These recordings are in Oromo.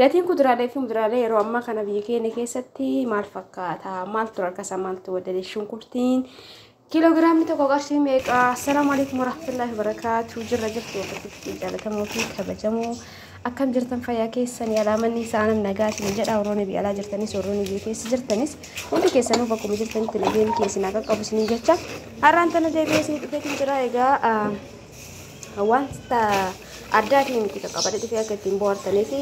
gatiin kuduraalee fi muduraalee yeroo ammaa kana biyya keenya keessatti maal fakkaata? Maaltu harkasa maaltu wadde shunkurtiin kiloogiraamii tokko qarshii meeqa? Assalaamu alaykum warahmatullahi wabarakatuh. Jirra jirtu waqtii jaalatamuu fi kabajamoo akkam jirtan fayyaa keessan yaalaamanni isaanam nagaatiin jedha warroonni biyya alaa jirtanis warroonni biyya keessa jirtanis hundi keessanuu bakkuma jirtanitti nageen keessan akka qabu isiniin jecha har'aan tana deebi'ee isinii dhufeetiin jira. Egaa wanta addaatiin miti qaqqabadhe dhufee akka ittiin bohaartanii fi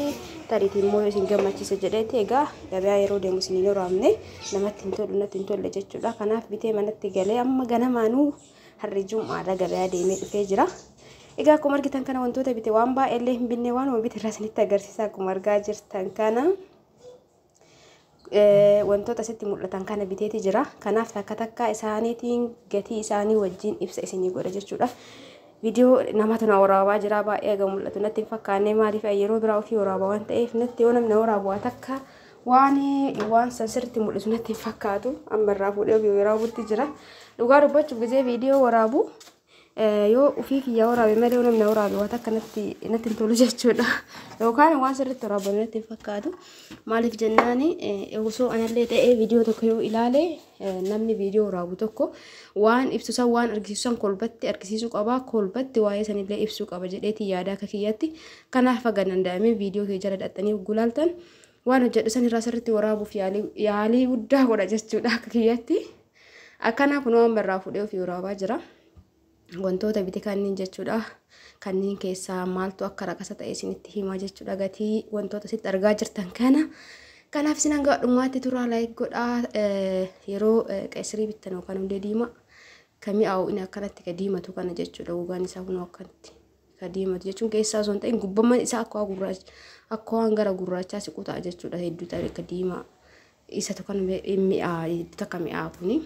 tariitiin immoo isin gammachiisa jedheeti. Egaa gabaa yeroo deemu isin hin raamne namatti hin tolu natti hin tolle jechuudha. Kanaaf bitee manatti galee amma ganamaanuu harri jum'aadha gabaa deemee dhufee jira. Egaa akkuma argitan kana wantoota bite waan baay'ee hin binne waan bite irraa isinitti agarsiisa. Akkuma argaa jirtan kana wantoota sitti mul'atan kana biteeti jira. Kanaaf takka isaaniitiin gatii isaanii wajjin ibsa isinii godha jechuudha. Video namatu na waraabaa jira baay'ee ga mul'atu natti hin fakkaanne maaliif yeroo biraa ofii waraabaa waan ta'eef natti yoo namni waraabaa takka waan sirriitti mul'isu natti hin fakkaatu. Amma irraa fuudhee ofii waraabuutti jira. Dhugaa dubbachuuf gisee video waraabu yoo ofii kiyyaa waraabe malee namni waraabe waan akka natti hin tolu jechuudha. Yookaan waan sirriitti waraabamu natti hin fakkaatu. Maaliif jennaani osoo anallee ta'ee video tokko yoo ilaale namni video waraabu tokko waan ibsusan waan argisiisan kolbatti argisiisuu qaba. Kolbatti waa'ee sanillee ibsuu qaba jedheeti yaada akka kiyyaatti. Kanaaf haga danda'amee video kee jala dhaxxanii gulaaltan waan hojjedhu san irraa sirriitti waraabuuf yaalii guddaa godha jechuudha akka kiyyaatti. Akkanaaf kun waan barraa fuudhee ofii waraabaa jira. Wantoota bite kanneen jechuudha. Kanneen keessaa maaltu akka rakasa ta'e isinitti himaa jechuudha. Gatii wantoota sitti argaa jirtan kana. Kanaaf isin hanga dhumaatti turaa like godhaa. Yeroo qeessirii bittan yookaan hundee diimaa kami'aawu inni akkanatti ka diimatu kana jechuudha. Gogaan isaa kun akkanatti ka diimatu jechuun keessaa osoo hin ta'in gubbamman isaa akka waan gara gurraachaa siqu ta'a jechuudha. Hedduu ta'e ka diimaa isa tokko takka mi'aawu kuni.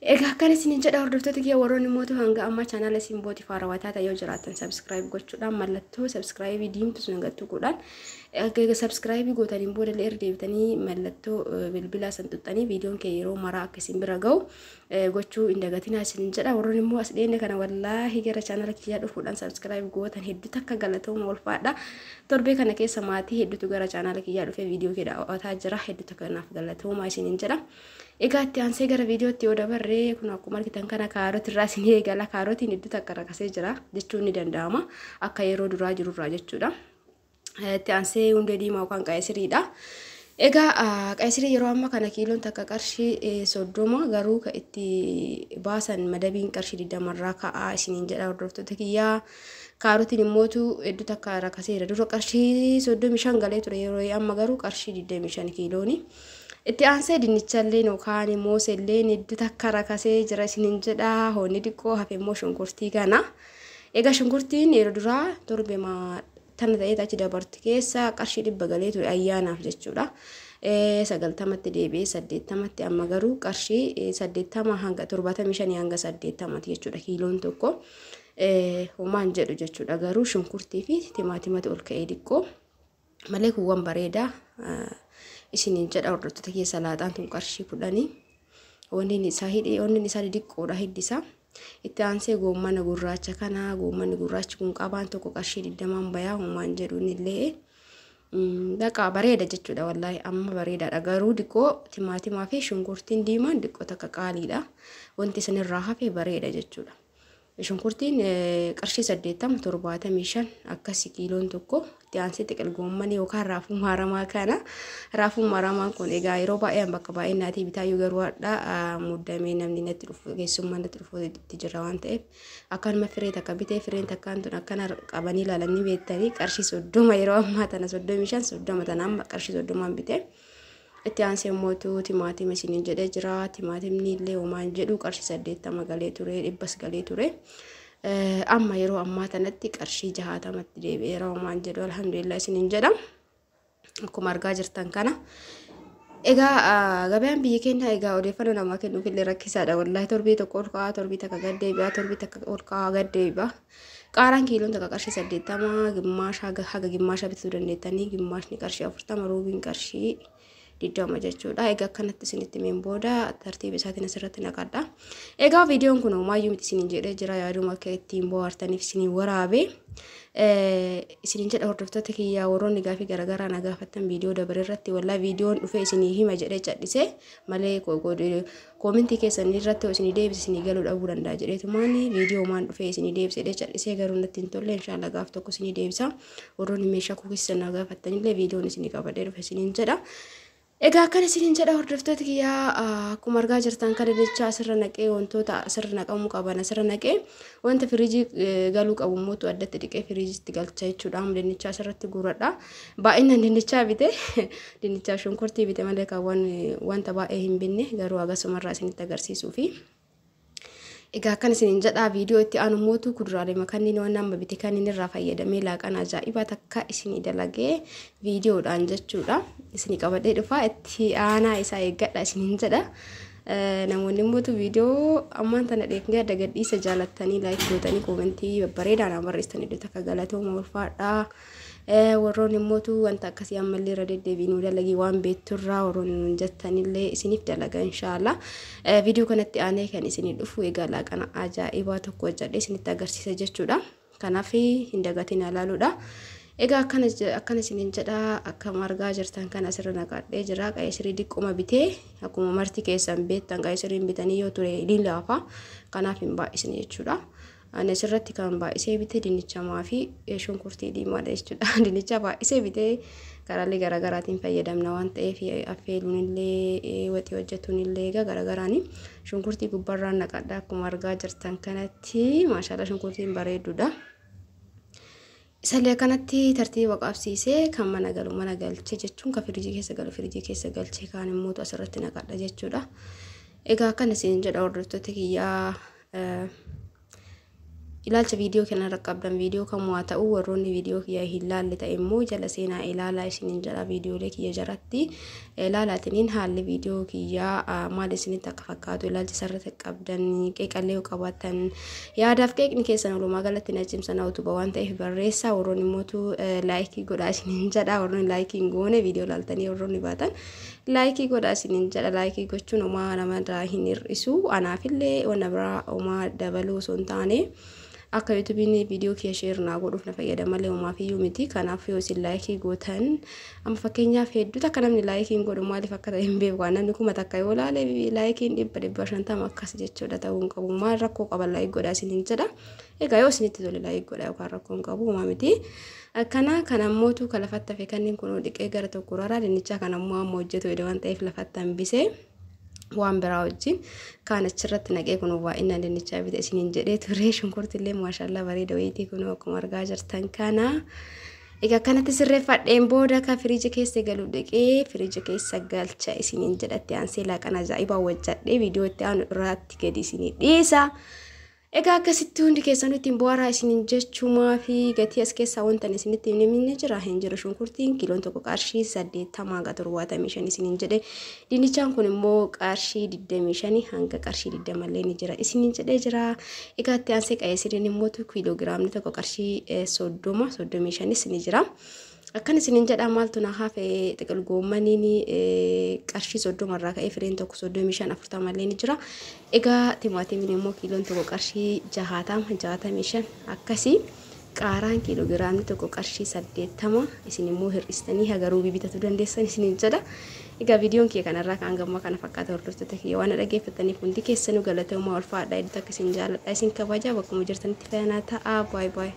Egaa akkan isin jedha hordoftoota kiyya warroonni mootu hanga amma channel isin booti faarawwataa ta'e yoo jiraatan subscribe gochuudhaan mallattoo subscribe diimtu sun gattu godhaan egaa subscribe gootaniin booda illee deebitanii mallattoo bilbilaa san tuttanii viidiyoon kee yeroo maraa akka isin bira ga'u gochuu hin dagatinaa isin jedha. Warroonni immoo as dheenne kana wallaahi gara channel kiyyaa dhufuudhaan subscribe gootan hedduu takka galatooma ulfaadha. Torbee kana keessa maatii hedduutu gara channel kiyyaa dhufee viidiyoo kee daawwataa jira. Hedduu takka naaf galatooma isin jedha. Egaa itti aansee gara viidiyootti yoo dabarree kun akkuma argitan kana kaarootii irraa isin eegala. Kaarootiin hedduu takka rakasee jira jechuun ni danda'ama akka yeroo duraa jirurraa jechuudha. Itti aansee hundee diimaa yookaan qaayisiriidha. Egaa qaayisirii yeroo amma kana kiiloon takka qarshii 30 garuu ka itti baasan madabiin qarshii 20 irraa ka'aa isiniin jedha hordoftoota kiyyaa. Kaarootiin immootu hedduu takka rakaseera. Dura qarshii 35 galee ture yeroo amma garuu qarshii 25 kiilooni. Itti aansee dinnichallee yookaan moosellee hedduu takka rakasee jira isiniin jedha. Hoonni xiqqoo hafe immoo shunkurtii kana. Egaa shunkurtiin yeroo duraa torbeema tana ta'ee achi dabarti keessa qarshii 100 galee ture ayyaanaaf jechuudha. 90tti deebi'ee 80tti amma garuu qarshii 80 hanga 75 hanga 80 jechuudha kiiloon tokko. Homaan jedhu jechuudha garuu shunkurtii fi timaatimatti ol ka'ee xiqqoo malee kuuwwan bareedaa isiniin jedha hordoftoota kiyya. Salaaxaan tun qarshii 10 wanni isaa xiqqoodha hiddisaa. Itti aansee goommana gurraacha kana goommanni gurraachi kun qabaan tokko qarshii 20 bayaa homaan jedhuun illee dhaqa bareeda jechuudha. Wallaahi amma bareedaadha garuu xiqqoo timaatimaa fi shunkurtiin diimaan xiqqoo takka qaaliidha. Wanti sanirraa hafe bareeda jechuudha. Shunkurtiin qarshii 80-75 akkasii kiiloon tokko. Itti aansee xiqqil goommanii yookaan raafuu maramaa kana. Raafuu maramaan kun egaa yeroo baay'ee bakka baay'ee naatii bitaa yoo garuu hadhaa muddamee namni natti dhufu keessummaan natti dhufu itti jira waan ta'eef akkanuma firee takka bitee fireen takkaan tun akkana qabanii ilaalanii beektanii qarshii 30 yeroo ammaa tana 35-30 tana amma qarshii 30 bitee. Itti aansee immootu timaatima isiniin jedhee jira. Timaatimni illee homaan jedhu qarshii 80 galee ture 100 galee ture. Amma yeroo ammaa tanatti qarshii 60tti deebi'eera homaan jedhu alhamdulillah isiniin jedha. Akkuma argaa jirtan kana. Egaa gabaan biyya keenya egaa odeeffannoo namaa kennuuf illee rakkisaadha. Wallaahi torbii tokko ol ka'aa torbii takka gad deebi'a torbii takka ol ka'aa gad deebi'a. Qaaraan kiiloon takka qarshii 80 gimmaasha haga gimmaasha bituu dandeettanii gimmaashni qarshii 40 ruubiin qarshii diddama jechuudha. Egaa kanatti isinitti himeen booda tartiiba isaatiin asirratti naqadha. Egaa viidiyoon kun maayyuu miti isiniin jedhee jira yaaduma akka ittiin bohaartaniif isiniin waraabe. Isiniin jedha hordoftoota kiyyaa warroonni gaafii garaagaraa na gaafattan viidiyoo dabaree irratti wallaahi viidiyoon dhufee isinii hima jedhee cadhise malee koomentii keessan irratti isinii deebise isinii galuu dhabuu danda'a jedheetu maani viidiyoo maan dhufee isinii deebise jedhee cadhisee garuu natti hin tolle inshallah gaaf tokko isinii deebisa warroonni meeshaa kuukisan na gaafattanillee viidiyoon isinii qabadhee dhufe isiniin jedha. Egaa kan isiniin jedha hordoftoota kiyyaa akkuma argaa jirtan kan dinnicha asirra naqee wantoota asirra naqamuu qaban asirra naqee wanta firiijii galuu qabu mootu addatti dhiqee firiijiitti galcha jechuudha. Dinnicha asirratti guuradha. Baay'inaan dinnichaa bite dinnichaa shunkurtii bite malee kan wanta baay'ee hin binne garuu agasumarraa isinitti agarsiisuufi. Egaa kan isiniin jedha viidiyoo itti aanu mootu kuduraalee makanniin waan amma bite kan inni irraa fayyadamee laaqana ajaa'ibaa takka isinii dalagee viidiyoodhaan jechuudha. Isinii qabadhee dhufa itti aanaa isaa eeggadha isiniin jedha. Namoonni mootu viidiyoo ammaan tana dheekngaa dagadhiisa jaalattanii laayik gootanii koomentii babbareedaan barreessanii iddoo takka galatooma ulfaadhaa. Warroonni mootu wanta akkasii ammallee irra deddeebiinuu dalagii waan beekturraa warroonni jettanillee isiniif dalaga inshallah. Viidiyoo kanatti aanee kan isinii dhufu egaa laaqana ajaa'ibaa tokko hojjedhee isinitti agarsiisa jechuudha. Kanaaf hin dagatiin ilaaluudha. Egaa akkana isiniin jedha akkuma argaa jirtan kan asirra naqadhee jira qayyisirii diqquma bitee akkuma marti keessan beektan qayyisiriin bitanii yoo ture lilaafa kanaaf hin baay'isne jechuudha. Anis irratti kan baay'isee bitee dinnichamaa fi shunkurtii diimaadha jechuudha. Dinnicha baay'isee bitee karaalee garaagaraatiin fayyadamna waan ta'eef affeeluun illee waxii hojjetuun illee garaagaraani shunkurtii gubbarraan naqadha akkuma argaa jirtan kanatti maashaallah shunkurtiin bareedduudha. Isallee kanatti tartiiba qabsiisee kan mana galchee jechuun kan firiijii keessa galchee kaan immoo asirratti naqadha jechuudha. Egaa kan isin jedha hordoftoota kiyyaa ilaalcha viidiyoo kanarra qabdan viidiyoo kamuu haa ta'u warroonni viidiyoo kiyya hin laalle ta'e immoo jala seenaa ilaalaa isiniin jedha viidiyoolee kiyya jaratti ilaalaatiniin haalli viidiyoo kiyyaa maal isinitti akka fakkaatu ilaalcha sarratti qabdan qeeqallee qabaatan yaadaaf qeeqni keessan walumaa galatti na cimsan utuba waan ta'eef barreessaa warroonni mootu laayikii godhaa isiniin jedha warroonni laayikii hin goone viidiyoo laaltanii warroonni baatan laayikii godhaa isiniin jedha laayikii gochuun homaa namarraa hin hir'isu anaafillee wanna biraa homaa dabaluu osoo hin taane akka YouTube'n viidiyoo kee share naa godhuuf na fayyada malee homaaf iyyuu miti kanaaf yoo isin laayikii gootan amma fakkeenyaaf hedduu takka namni laayikiin godhu maaliif akka ta'e hin beeku namni kuma takka yoo laale laayikiin 150 akkas jechuudha ta'uu hin qabu maal rakkoo qaba laayik godhaa isiniin jedha. Egaa yoo isinitti tole laayik godhaa yookaan rakkoo hin qabu homaa miti. Akkana kanamootu kan lafatti hafe kanneen kun dhiqee gara tokko raraa dinnicha kanammoo amma hojjetu edda waan ta'eef lafatti hambisee waan biraa wajjin kan achirratti naqee kun baay'inaan dinnichaa bite isiniin jedhee ture shunkurtillee maashaallah bareeda wayitii kun akkuma argaa jirtan kana. Egaa kanatti sirreeffadheen booda ka firiija keessa galu dhiqee firiija keessa galcha isiniin jedhatti aansee laaqana ajaa'ibaa hojjedhee viidiyoo itti aanu irratti gadi isinii dhiisa. Egaa akkasitti hundi keessanitti bohaaraa isiniin jechuumaa fi gatii as keessaa wanta isinitti himne jira hin jiru shunkurtiin kiiloon tokko qarshii 80 hanga 75 isiniin jedhe dinnichaan kun immoo qarshii 25 hanga qarshii 20 illee ni jira isiniin jedhee jira. Egaa itti aansee qayyisiriin immoo kiiloogiraamni tokko qarshii 35 ni jira. Akkan isiniin jedha maaltu na hafe xiqil goommaniin qarshii 30 irraa ka'ee fireen tokko 35 illee ni jira. Egaa timaatimiin immoo kiiloon tokko qarshii 65 akkasii qaaraan kiiloogiraamni tokko qarshii 80 isin immoo hir'istanii hagaruu bitachuu dandeessan isiniin jedha. Egaa viidiyoon kee kanarraa kan gamma kana fakkaata hordoftoota kiyya waan dhaggeeffataniif hundi keessanuu galatooma ulfaadha iddoo akka isin jaalladha isin kabajaa bakkuma jirtanitti fayyana ta'a. Bye bye.